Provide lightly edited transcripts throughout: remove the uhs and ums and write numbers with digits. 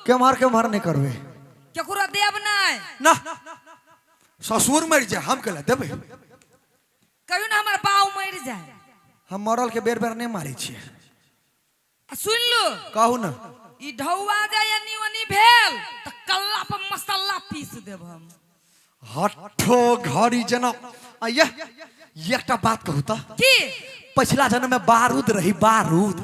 के मार नहीं करबे केकरो देब नहीं ना ससुर मर जाए हम केला देबे कहियो ना हमर बाऊ मर जाए हम मरल के बेर बेर नहीं मारी छिए सुन लो कहू ना ई ढौआ जाय निवनी भेल त कल्ला पर मसाला पीस देब हम हठो घड़ी जना ये एकटा बात कहू त की पिछला जन्म में बारूद रही बारूद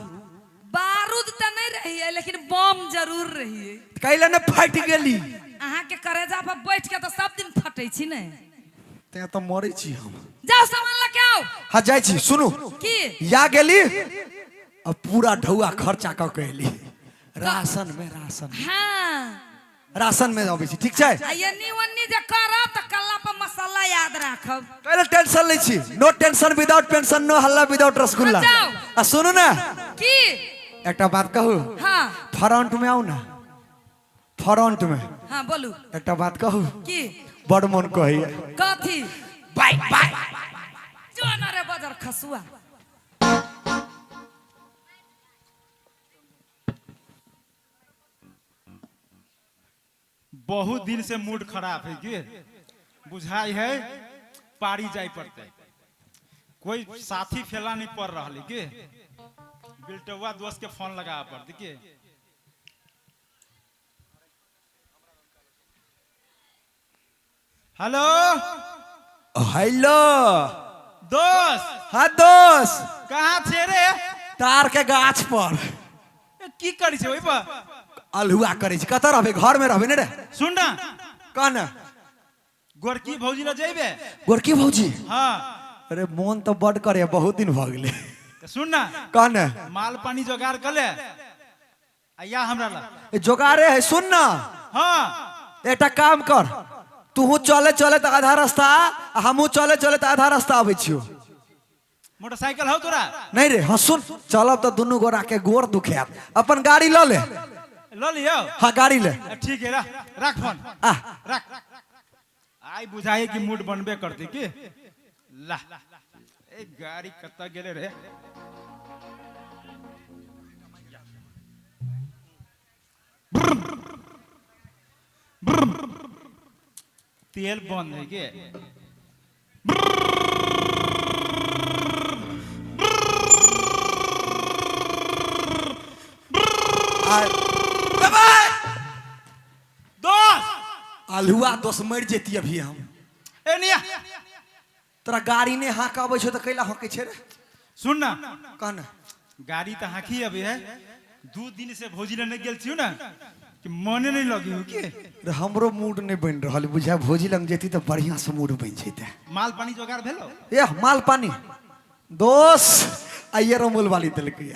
त नहीं रही है लेकिन बम जरूर रही है कैले ने फट गेली अहाँ के करेजा पर बैठ के तो सब दिन फटै छी ने ते तो मरे छी हम जाओ सामान लेके आओ हां जाय छी सुनु की या गेली अब पूरा ढौआ खर्चा क के एली राशन हां राशन में आबै छी ठीक छै ये निवन्नी जे करब त कल्ला पर मसाला याद राखब कैले टेंशन ले छी no tension without pension no हल्ला विदाउट रसगुल्ला आ सुनु ना की एकटा बात कहू हां फ्रंट में आऊ ना फ्रंट में हां बोलू एकटा बात कहू की बड़ मन कहैया कथी बाय बाय जो ना रे बाजार खसुआ बहुत दिन से मूड खराब है कि बुझाई है पारी जाय पड़ते कोई साथी फैला नहीं पड़ रहा है कि बिल्टवा दोस्त के फोन लगा पड़ते कि हेलो हेलो दोस्त हाँ दोस्त कहाँ छे रे तार के गाछ पर की करी छे ओइ पर अलहुआ करे छी कत रहबे घर में रहबे ने रे सुन ना कहना गोरकी भौजी ल जइबे गोरकी भौजी हां अरे मन तो बड करे बहुत दिन भ गेले सुन ना कहना माल पानी जोगाड़ कर ले आया हमरा ला जोगारे है सुन ना हां एटा काम कर तू चले चले त आधा रास्ता हमहू चले चले त आधा रास्ता आबै छियो मोटरसाइकिल हो तोरा नहीं रे हाँ सुन चलब तो दुनू गोरा के गोर दुखात अपन गाड़ी ल ले लियो हाँ गाड़ी ले ठीक है रख फोन रख आई बुझाए कि मूड बनबे करती कि ला ए गाड़ी कत्ता गेले रे तेल बंद है के अलहुआ दोस्त मर जेती अभी हम ए निया तोरा गाड़ी ने हाँक आबै छौ त कैला हाँकै छे रे सुन ना कहना गाड़ी तो हाँकी अभी है 2 दिन से भौजी ने गेल छियो ना कि मने नहीं लगी हो के रे हमरो मूड नहीं बन रहल बुझा भौजी लंग जेती त बढ़िया से मूड बन जैते माल पानी जोगाड़ भेलो ए माल पानी दोस्त आइयर अमूल वाली देलकै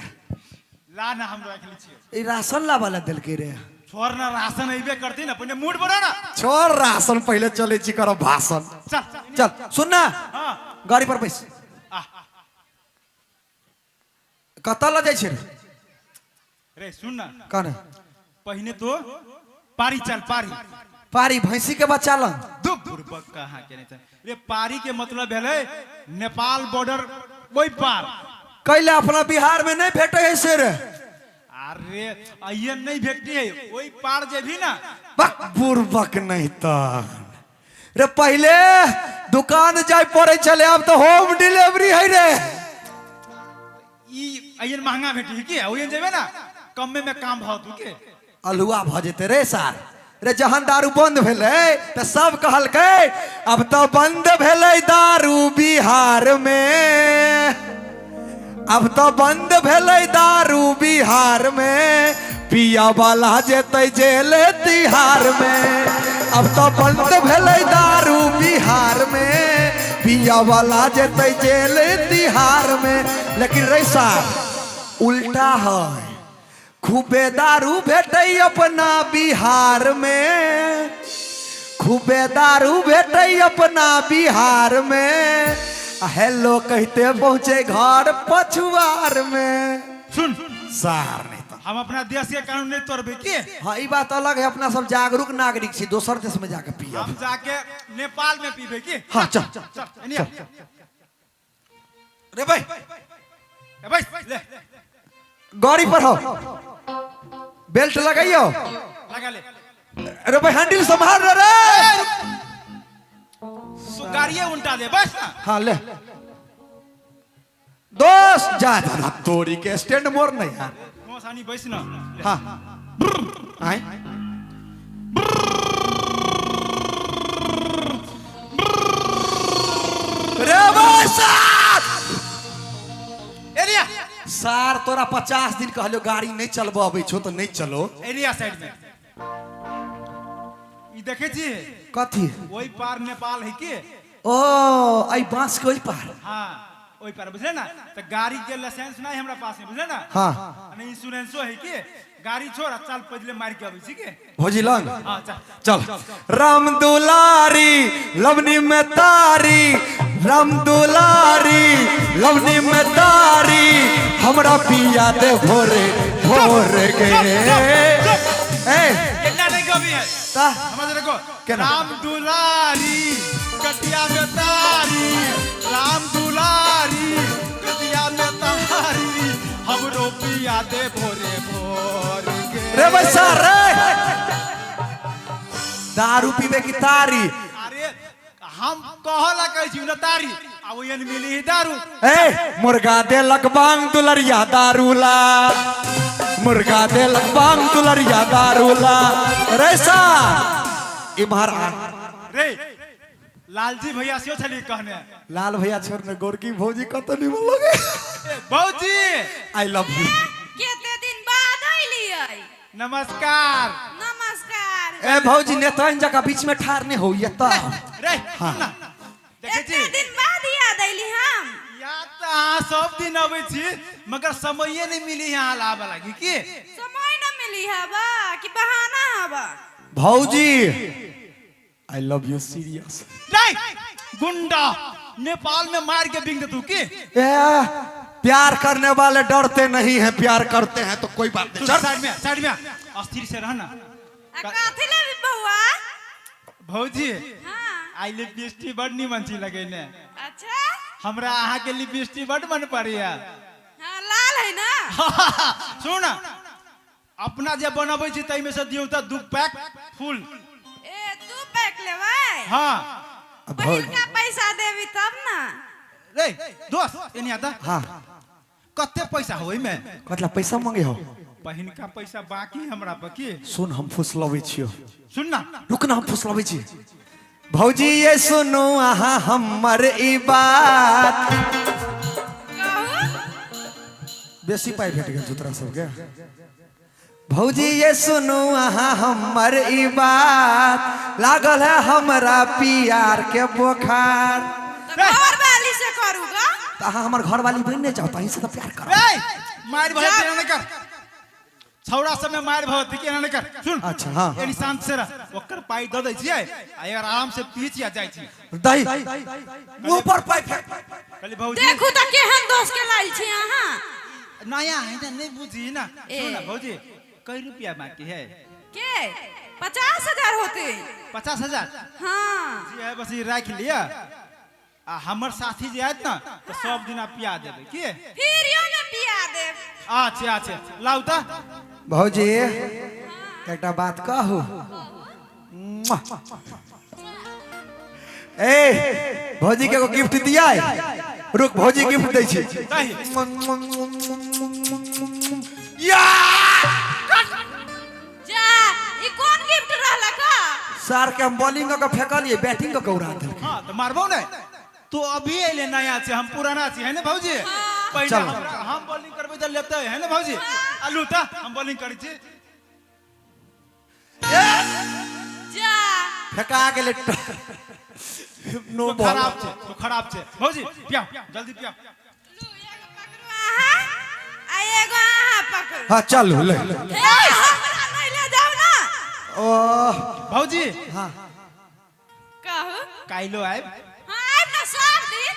ला ना हम रख ली छियो ए राशन ला वाला देलकै रे छोड़ ना राशन अइबे करती ना पहले मूड बना ना छोड़ राशन पहले चले छी करो भाषण चल चल सुन ना हां गाड़ी पर बैस कत ल जाय छे रे सुन ना कहना पहले तो पारी चल पारी भैंसी के बच्चा लन दुर्बक कहाँ के नहीं रे पारी के मतलब भेले नेपाल बॉर्डर ओई पार कैले अपना बिहार में नहीं भेटे है से रे अरे आइए नहीं भेटती है ओई पार जे भी ना बक बुर्बक नहीं तो रे पहले दुकान जाय पड़े चले अब तो होम डिलीवरी है रे ई आइए महंगा भेटी है कि ओई जेबे ना कम में काम भाव तू के अलुआ भ जेते रे सार रे जहन दारू बंद भेले त सब कहलकै अब तो बंद भेले दारू बिहार में अब तो बंद भेले दारू बिहार में पिया वाला जेते जेल तिहार में अब तो बंद भेले दारू बिहार में पिया वाला जेते जेल तिहार में लेकिन रे सार उल्टा है खूबे दारू भेटे अपना बिहार में खूबे दारू भेटे अपना बिहार में हेलो कहते पहुंचे घर पछुआर में सुन सार नहीं तो हम अपना देश के कानून नहीं तोड़बे की हाँ ये बात अलग है अपना सब जागरूक नागरिक छी दोसर देश में जाके पिया हम जाके नेपाल में पीबे की हाँ चल चल रे भाई ले गाड़ी पर हो बेल्ट लगाइयो लगा ले अरे भाई हैंडल संभाल रे। गाड़ियां उल्टा दे बस ना। हाँ ले दोस्त जा जा तोरी के स्टैंड मोर नहीं यार। मोसानी बैस ना। हाँ आए रे एरिया सार तोरा 50 दिन कहलो गाड़ी नहीं चलबो अबै छो तो नहीं चलो। एरिया साइड में ई देखे छी कथी वही पार नेपाल है के। ओ आई बांस के ओई पार। हाँ वही पार बुझले ना तो गाड़ी के लाइसेंस नहीं हमरा पास है बुझले ना। हाँ नहीं इंश्योरेंसो है के गाड़ी छोड़ चल पहले मार के अबै छी के भोजी लंग हां चल चल राम दुलारी लवनी में तारी राम दुलारी लवनी में तारी हमरा पिया दे भोरे भोर गे ए केना नहीं गबी है ता समझ रखो केना? राम दुलारी कटिया में तारी राम दुलारी कटिया में तारी हमरो पिया दे भोरे भोर गे। रे बसा रे दारू पीबे की तारी। अरे हम कहला कहै छी न तारी आ ओयन मिली दारू। ए मुर्गा दे लगबांग दुलरिया दारूला मुर्गा दे लगबांग दुलरिया दारूला रेसा इमहर आ रे लालजी भैया से छली कहने लाल भैया छोड़ने गोरकी भौजी कत नहीं बोलोगे। भौजी आई लव यू। केते दिन बाद आइलियै। नमस्कार। नमस्कार। ए भौजी नेताइन जगह बीच में ठार नहीं हो ये तो रे सुन ना देखे छी एते दिन बाद याद आइली हम। या त अहाँ सब दिन अबै छी मगर समय नहीं मिली यहाँ लाभ लगी की समय न मिली हबा कि बहाना हबा। भौजी आई लव यू सीरियस। नहीं गुंडा नेपाल में मार के बिक दे तू की प्यार करने वाले डरते नहीं हैं प्यार करते हैं तो कोई बात नहीं। साइड में अस्थिर से रहना। कथि लेबी बउआ? भौजी हां आई लिपस्टिक बड़ निमन छी लगे ने। अच्छा हमरा अहाँ के लिपस्टिक बड़ मन पड़िया। हां लाल है ना। सुन अपना जे बनबै छी तै में से दियौ त 2 पैक फुल। ए तू पैक लेबै। हां पहिल का पैसा देबी तब ना। रे दोस्त एनी आता हाँ कते पैसा होई में कतला पैसा मांगे हो। पहिन का पैसा बाकी हमरा पर की सुन हम फुसलबै छियो। सुन ना रुक ना हम फुसलबै छी। भौजी ये सुनो आहा हमर ई बात। कहू बेसी पाई भेट गेल तोरा सबके। भौजी ये सुनो आहा हमर ई बात लागल है हमरा प्यार के बुखार। तो घर वाली से करूगा। तो अहाँ हमर घर वाली बन नहीं चाहता ही से तो प्यार करो। ए मार भत देना न कर छौड़ा सब में मार भत के न कर। सुन अच्छा हाँ एनी शांत से रह ओकर पाई द दै छियै आ यार आराम से पीछ या जाय छी दही मुंह पर पाई फेंक। कहली भौजी देखू त केहन दोस्त के लाइल छी अहाँ। नया है ना नहीं बुझी ना। सुन ना भौजी कई रुपया बाकी है के 50,000 होते। 50,000 हाँ जी है बस ये रख लिया आ हमर साथी जे आयत ना तो सब दिन पिया देबे की। फिर यो में पिया देब। अच्छा अच्छा लाउ त भौजी एकटा बात कहू। ए भौजी के एगो गिफ्ट दिया रुक भौजी गिफ्ट दै छी। या जा ई कोन गिफ्ट रहला का? सर के हम बॉलिंग के फेंकलिए बैटिंग के उड़ा देल। हां तो मारबो नै तू अभी अइले नया छे हम पुराना छी है ना भौजी। पहले चल। हम बॉलिंग करबे त लेते है ना भौजी। आलू त हम बॉलिंग करै छी जा फेंका गेले नो तो बॉल। खराब छे तो खराब छे भौजी पिया जल्दी पिया। लू एगो पकड़ू अहाँ आ एगो अहाँ पकड़ू। हाँ चल ले हे हमरा नहीं ले जाओ ना। ओ भौजी हाँ कहू काइलो आइब हाँ आइब ना सब दिन।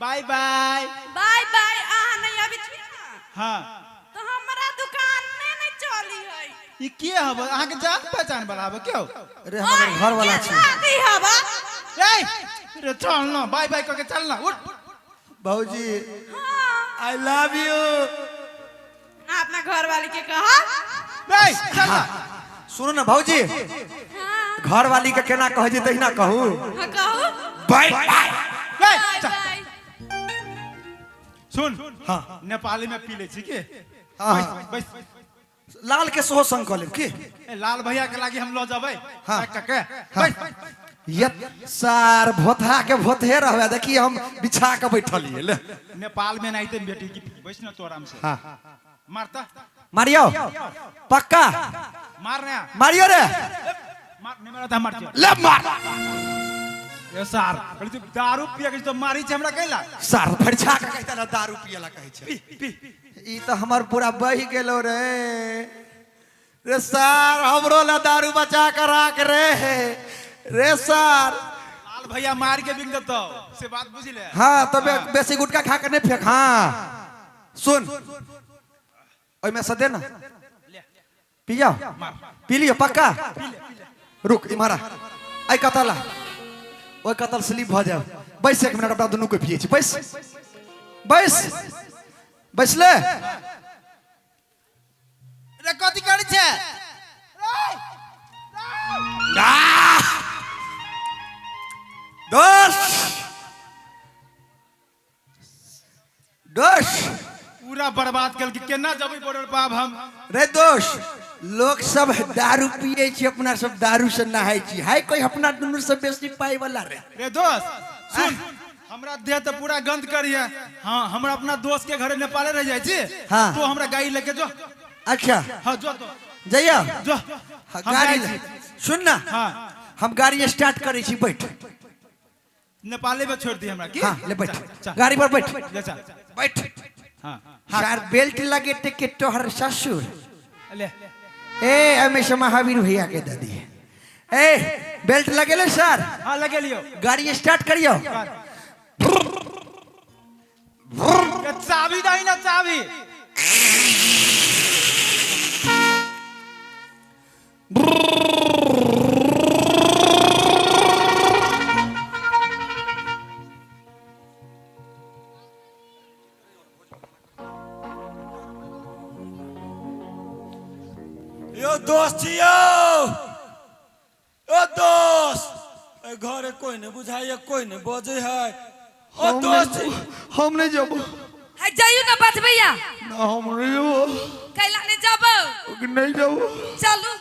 Bye bye. बाय बाय अहाँ नहीं अभी छी ना हां तो हमरा दुकान में नहीं चली है। ई के हब अहाँ के जान पहचान बनाबे क्यों। अरे हमारे घर वाला छी। शादी हबा ए रे चल ना बाय बाय करके चल ना उठ। भौजी हाँ आई लव यू। अपना घर वाले के कहा। ए चल ना सुनो ना भौजी घर वाली के केना कह जे तहिना कहू बाय सुन हाँ नेपाली में पी ले छी के हाँ बैस लाल के सोहो संग कह लेब की लाल भैया के लागी हम लो जबै हाँ। के हाँ। ये सार भोथा के भोथे रहबे देखी हम बिछा के बैठल हिए ले नेपाल में नहीं ते बेटी की बैस ना तो आराम से हाँ मारता मारियो पक्का मार रहे मारियो रे मार नहीं मारा था मार ले मार ये सार कहली तू दारू पिया के तो मारी छ हमरा कहला सार फरछा के कहता ना दारू पियला कहे छे ई तो हमर पूरा बही गेलो रे रे सार हमरो ला दारू बचा के राख रे सार लाल भैया मार के बिक देतो से बात बुझ ले हाँ तबे बेसी गुटका खा के नहीं फेंक हाँ सुन ओइ में से दे ना पी जाओ पी लियो पक्का रुक इमारा आई कतला ओइ कतल स्लिप भ जाओ बैस एक मिनट अपना दोनों को पिए छी बैस बैस बैस ले रे कथि करै छै दोष पूरा बर्बाद कर के केना जबै बॉर्डर पाब हम रे दोष लोग सब दारू पिए छी अपना सब दारू से नहाय छी हाय कोई अपना दुनू से बेसी पाई वाला रे दोस्त सुन हमरा देह तो पूरा गंद करिए हां हमरा अपना दोस्त के घरे नेपाले रह जाय छी हाँ। तो हमरा गाड़ी लेके जो अच्छा हां जो तो जइया जो हाँ, हम गाड़ी जाय छी। सुन ना हां हम गाड़ी स्टार्ट करे छी बैठ नेपाले में छोड़ दी हमरा की हाँ ले बैठ चल। गाड़ी पर बैठ ले चल बैठ हां यार बेल्ट लगे टेके तोहर ससुर ले ए हमेशा महावीर भैया के दादी ए बेल्ट लगे ले सर हां लगे लियो गाड़ी स्टार्ट करियो ये चाबी दई ना चाबी यो दोस्त यो ओ दोस्त ए घरे कोई नहीं बुझाइए कोई नहीं बोझे है ओ दोस्त हम नहीं जाबो है जाइयो ना बात भैया ना हम नहीं जाबो कैला नहीं जाबो नहीं जाबो चलू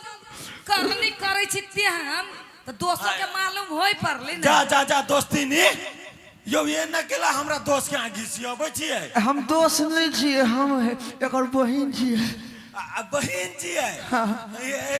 करनी करे छी हम तो दोस्तों के मालूम होई परले जा ना जा जा दोस्ती नी यो ये न केला हमरा दोस्त के आगे सियो बचिए हम दोस्त नहीं छिए हम एकर बहिन छिए बहन जी है